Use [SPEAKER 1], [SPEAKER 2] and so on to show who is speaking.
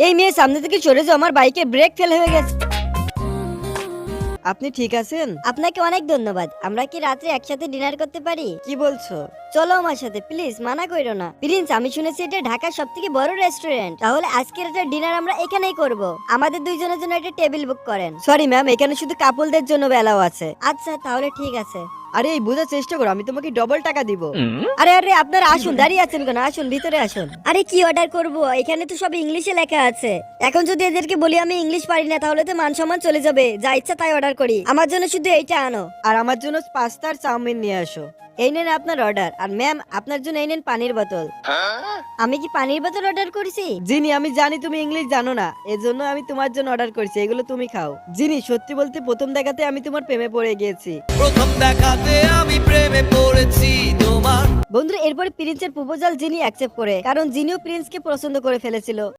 [SPEAKER 1] এই মেয়ে সামনে থেকে সরে যাও, আমার বাইকে ব্রেক ফেল হয়ে গেছে।
[SPEAKER 2] আপনি ঠিক আছেন?
[SPEAKER 1] আপনাকে অনেক ধন্যবাদ। আমরা কি রাত্রে একসাথে ডিনার করতে পারি?
[SPEAKER 2] কি বলছো?
[SPEAKER 1] চলো আমার সাথে, প্লিজ মানা কইরো না। প্রিন্স, আমি শুনেছি এটা ঢাকার সবথেকে বড় রেস্টুরেন্ট। তাহলে আজকের একটা ডিনার আমরা এখানেই করব। আমাদের দুইজনের জন্য একটা টেবিল বুক করেন।
[SPEAKER 2] সরি ম্যাম, এখানে শুধু কাপলদের জন্য বেলাও আছে।
[SPEAKER 1] আচ্ছা তাহলে ঠিক আছে।
[SPEAKER 2] আরে এই বোঝার চেষ্টা করো, আমি তোমাকে ডবল টাকা দিব।
[SPEAKER 1] আরে আরে আপনারা আসুন, দাঁড়িয়ে আছেন কেন? আসুন ভিতরে আসুন। আরে কি অর্ডার করব? এখানে তো সব ইংলিশে লেখা আছে। এখন যদি এদেরকে বলি আমি ইংলিশ পারি না, তাহলে তো মান সম্মান চলে যাবে। যা ইচ্ছা তাই অর্ডার করি। আমার জন্য শুধু এইটা আনো।
[SPEAKER 2] আর আমার জন্য পাস্তা আর চাউমিন নিয়ে আসো।
[SPEAKER 1] এই নেন আপনার অর্ডার। আর ম্যাম, আপনার জন্য এই নেন পানির বোতল। আমি কি পানির বোতল অর্ডার করেছি?
[SPEAKER 2] জিনি, আমি জানি তুমি ইংলিশ জানো না, এজন্য আমি তোমার জন্য অর্ডার করেছি, এগুলো তুমি খাও। জিনি, সত্যি বলতে প্রথম দেখাতে আমি তোমার প্রেমে পড়ে গিয়েছি।
[SPEAKER 3] প্রথম দেখাতে আমি প্রেমে পড়েছি তোমার।
[SPEAKER 1] বন্ধুরা, এরপরে প্রিন্সের প্রপোজাল জিনি অ্যাকসেপ্ট করে, কারণ জিনিও প্রিন্সকে পছন্দ করে ফেলেছিল।